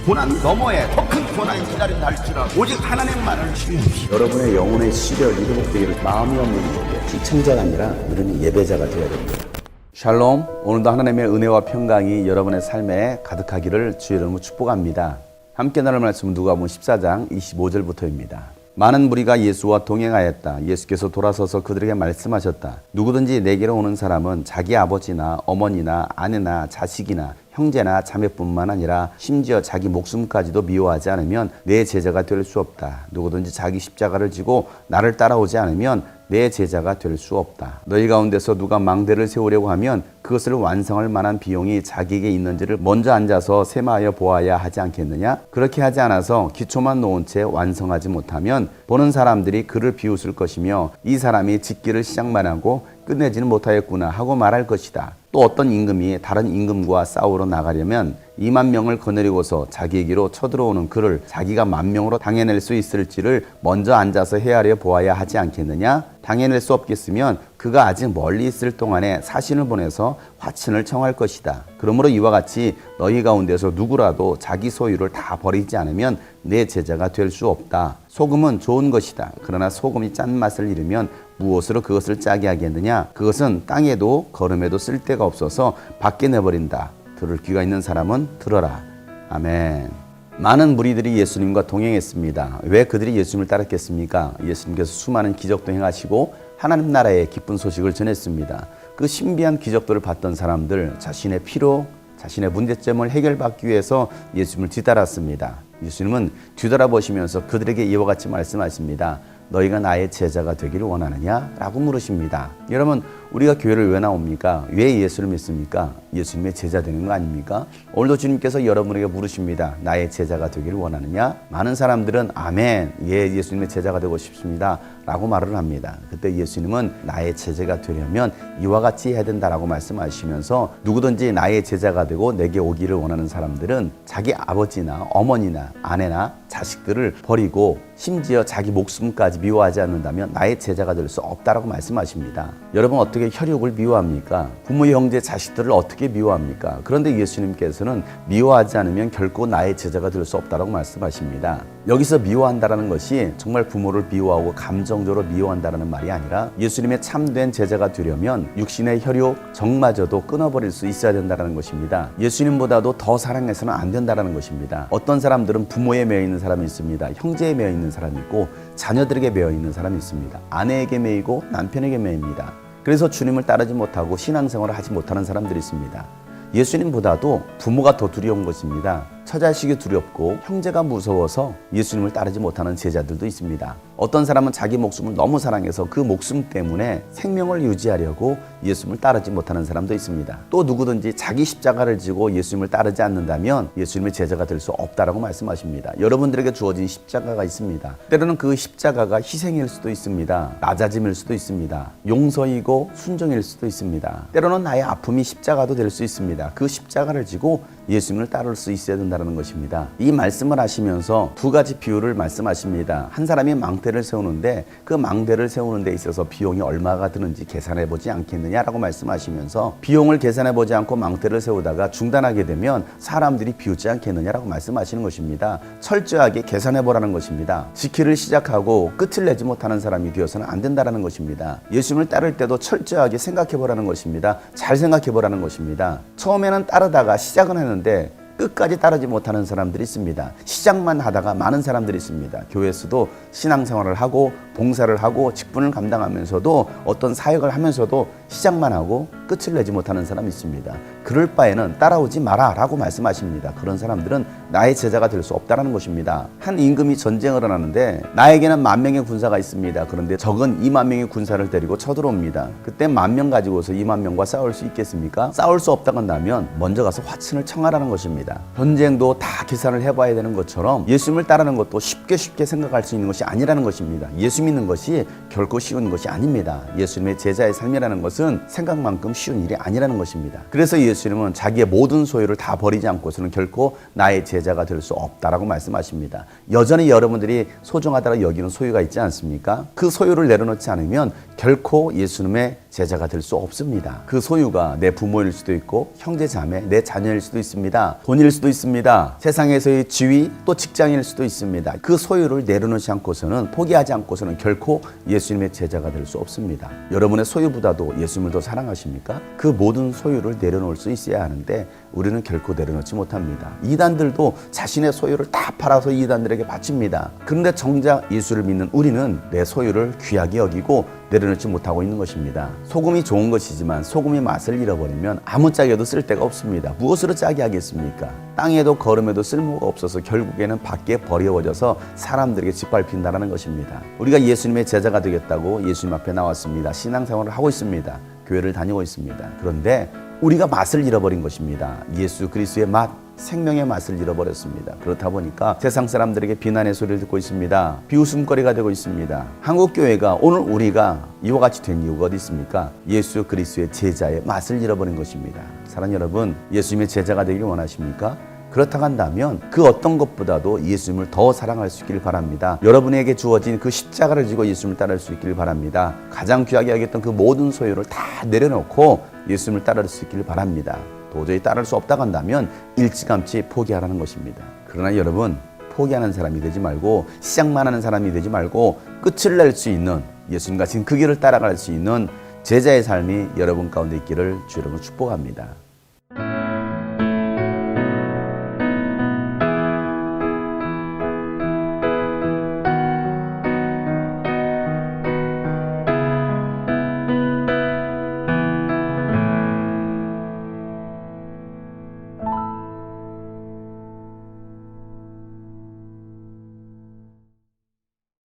고난 너머에 더 큰 고난이 기다린다 할지라도 오직 하나님만을 신뢰하십시오. 여러분의 영혼의 시력이 회복되기를 마음이 없는 분에게 시청자가 아니라 우리는 예배자가 되어야 됩니다. 샬롬, 오늘도 하나님의 은혜와 평강이 여러분의 삶에 가득하기를 주의 이름으로 축복합니다. 함께 나눌 말씀은 누가복음 14장 25절부터입니다. 많은 무리가 예수와 동행하였다. 예수께서 돌아서서 그들에게 말씀하셨다. 누구든지 내게로 오는 사람은 자기 아버지나 어머니나 아내나 자식이나 형제나 자매뿐만 아니라 심지어 자기 목숨까지도 미워하지 않으면 내 제자가 될 수 없다. 누구든지 자기 십자가를 지고 나를 따라오지 않으면 내 제자가 될 수 없다. 너희 가운데서 누가 망대를 세우려고 하면 그것을 완성할 만한 비용이 자기에게 있는지를 먼저 앉아서 세마하여 보아야 하지 않겠느냐? 그렇게 하지 않아서 기초만 놓은 채 완성하지 못하면 보는 사람들이 그를 비웃을 것이며 이 사람이 짓기를 시작만 하고 끝내지는 못하였구나 하고 말할 것이다. 또 어떤 임금이 다른 임금과 싸우러 나가려면 2만 명을 거느리고서 자기에게로 쳐들어오는 그를 자기가 10,000명으로 당해낼 수 있을지를 먼저 앉아서 헤아려 보아야 하지 않겠느냐? 당해낼 수 없겠으면 그가 아직 멀리 있을 동안에 사신을 보내서 화친을 청할 것이다. 그러므로 이와 같이 너희 가운데서 누구라도 자기 소유를 다 버리지 않으면 내 제자가 될 수 없다. 소금은 좋은 것이다. 그러나 소금이 짠맛을 잃으면 무엇으로 그것을 짜게 하겠느냐? 그것은 땅에도 거름에도 쓸데가 없어서 밖에 내버린다. 들을 귀가 있는 사람은 들어라. 아멘. 많은 무리들이 예수님과 동행했습니다. 왜 그들이 예수님을 따랐겠습니까? 예수님께서 수많은 기적도 행하시고 하나님 나라의 기쁜 소식을 전했습니다. 그 신비한 기적들을 봤던 사람들 자신의 피로 자신의 문제점을 해결받기 위해서 예수님을 뒤따랐습니다. 예수님은 뒤돌아보시면서 그들에게 이와 같이 말씀하십니다. 너희가 나의 제자가 되기를 원하느냐? 라고 물으십니다. 여러분, 우리가 교회를 왜 나옵니까? 왜 예수를 믿습니까? 예수님의 제자 되는 거 아닙니까? 오늘도 주님께서 여러분에게 물으십니다. 나의 제자가 되기를 원하느냐? 많은 사람들은 아멘, 예, 예수님의 제자가 되고 싶습니다 라고 말을 합니다. 그때 예수님은 나의 제자가 되려면 이와 같이 해야 된다라고 말씀하시면서 누구든지 나의 제자가 되고 내게 오기를 원하는 사람들은 자기 아버지나 어머니나 아내나 자식들을 버리고 심지어 자기 목숨까지 미워하지 않는다면 나의 제자가 될 수 없다라고 말씀하십니다. 여러분, 어떻게 혈육을 미워합니까? 부모, 형제, 자식들을 어떻게 미워합니까? 그런데 예수님께서는 미워하지 않으면 결코 나의 제자가 될 수 없다라고 말씀하십니다. 여기서 미워한다라는 것이 정말 부모를 미워하고 감정적으로 미워한다라는 말이 아니라 예수님의 참된 제자가 되려면 육신의 혈육, 정마저도 끊어버릴 수 있어야 된다는 것입니다. 예수님보다도 더 사랑해서는 안 된다는 것입니다. 어떤 사람들은 부모에 매여 있는 사람이 있습니다. 형제에 매여 있는 사람이 있고 자녀들에게 매여 있는 사람이 있습니다. 아내에게 매이고 남편에게 매입니다. 그래서 주님을 따르지 못하고 신앙생활을 하지 못하는 사람들이 있습니다. 예수님보다도 부모가 더 두려운 것입니다. 처자식이 두렵고 형제가 무서워서 예수님을 따르지 못하는 제자들도 있습니다. 어떤 사람은 자기 목숨을 너무 사랑해서 그 목숨 때문에 생명을 유지하려고 예수님을 따르지 못하는 사람도 있습니다. 또 누구든지 자기 십자가를 지고 예수님을 따르지 않는다면 예수님의 제자가 될 수 없다라고 말씀하십니다. 여러분들에게 주어진 십자가가 있습니다. 때로는 그 십자가가 희생일 수도 있습니다. 낮아짐일 수도 있습니다. 용서이고 순종일 수도 있습니다. 때로는 나의 아픔이 십자가도 될 수 있습니다. 그 십자가를 지고 예수님을 따를 수 있어야 된다는 것입니다. 이 말씀을 하시면서 두 가지 비유를 말씀하십니다. 한 사람이 망대를 세우는데 그 망대를 세우는 데 있어서 비용이 얼마가 드는지 계산해 보지 않겠느냐라고 말씀하시면서 비용을 계산해 보지 않고 망대를 세우다가 중단하게 되면 사람들이 비웃지 않겠느냐라고 말씀하시는 것입니다. 철저하게 계산해 보라는 것입니다. 지키를 시작하고 끝을 내지 못하는 사람이 되어서는 안 된다는 것입니다. 예수님을 따를 때도 철저하게 생각해 보라는 것입니다. 잘 생각해 보라는 것입니다. 처음에는 따르다가 시작은 했는데 끝까지 따르지 못하는 사람들이 있습니다. 시작만 하다가 많은 사람들이 있습니다. 교회에서도 신앙생활을 하고 봉사를 하고 직분을 감당하면서도 어떤 사역을 하면서도 시작만 하고 끝을 내지 못하는 사람이 있습니다. 그럴 바에는 따라오지 마라 라고 말씀하십니다. 그런 사람들은 나의 제자가 될 수 없다는 것입니다. 한 임금이 전쟁을 하는데 나에게는 10,000명의 군사가 있습니다. 그런데 적은 20,000명의 군사를 데리고 쳐들어옵니다. 그때 10,000명 가지고서 20,000명과 싸울 수 있겠습니까? 싸울 수 없다고 한다면 먼저 가서 화친을 청하라는 것입니다. 전쟁도 다 계산을 해봐야 되는 것처럼 예수님을 따르는 것도 쉽게 생각할 수 있는 것이 아니라는 것입니다. 예수 믿는 것이 결코 쉬운 것이 아닙니다. 예수님의 제자의 삶이라는 것은 것은 생각만큼 쉬운 일이 아니라는 것입니다. 그래서 예수님은 자기의 모든 소유를 다 버리지 않고서는 결코 나의 제자가 될 수 없다라고 말씀하십니다. 여전히 여러분들이 소중하다고 여기는 소유가 있지 않습니까? 그 소유를 내려놓지 않으면 결코 예수님의 제자가 될 수 없습니다. 그 소유가 내 부모일 수도 있고 형제 자매, 내 자녀일 수도 있습니다. 돈일 수도 있습니다. 세상에서의 지위, 또 직장일 수도 있습니다. 그 소유를 내려놓지 않고서는, 포기하지 않고서는 결코 예수님의 제자가 될 수 없습니다. 여러분의 소유보다도 예수님을 더 사랑하십니까? 그 모든 소유를 내려놓을 수 있어야 하는데 우리는 결코 내려놓지 못합니다. 이단들도 자신의 소유를 다 팔아서 이단들에게 바칩니다. 그런데 정작 예수를 믿는 우리는 내 소유를 귀하게 여기고 내려놓지 못하고 있는 것입니다. 소금이 좋은 것이지만 소금이 맛을 잃어버리면 아무짝에도 쓸데가 없습니다. 무엇으로 짜게 하겠습니까? 땅에도 걸음에도 쓸모가 없어서 결국에는 밖에 버려져서 사람들에게 짓밟힌다는 것입니다. 우리가 예수님의 제자가 되겠다고 예수님 앞에 나왔습니다. 신앙생활을 하고 있습니다. 교회를 다니고 있습니다. 그런데 우리가 맛을 잃어버린 것입니다. 예수 그리스도의 맛, 생명의 맛을 잃어버렸습니다. 그렇다 보니까 세상 사람들에게 비난의 소리를 듣고 있습니다. 비웃음거리가 되고 있습니다. 한국교회가 오늘 우리가 이와 같이 된 이유가 어디 있습니까? 예수 그리스도의 제자의 맛을 잃어버린 것입니다. 사랑하는 여러분, 예수님의 제자가 되길 원하십니까? 그렇다고 한다면 그 어떤 것보다도 예수님을 더 사랑할 수 있기를 바랍니다. 여러분에게 주어진 그 십자가를 지고 예수님을 따를 수 있기를 바랍니다. 가장 귀하게 여겼던 그 모든 소유를 다 내려놓고 예수님을 따를 수 있기를 바랍니다. 도저히 따를 수 없다고 한다면 일찌감치 포기하라는 것입니다. 그러나 여러분, 포기하는 사람이 되지 말고 시작만 하는 사람이 되지 말고 끝을 낼 수 있는, 예수님과 지금 그 길을 따라갈 수 있는 제자의 삶이 여러분 가운데 있기를 주 여러분 축복합니다.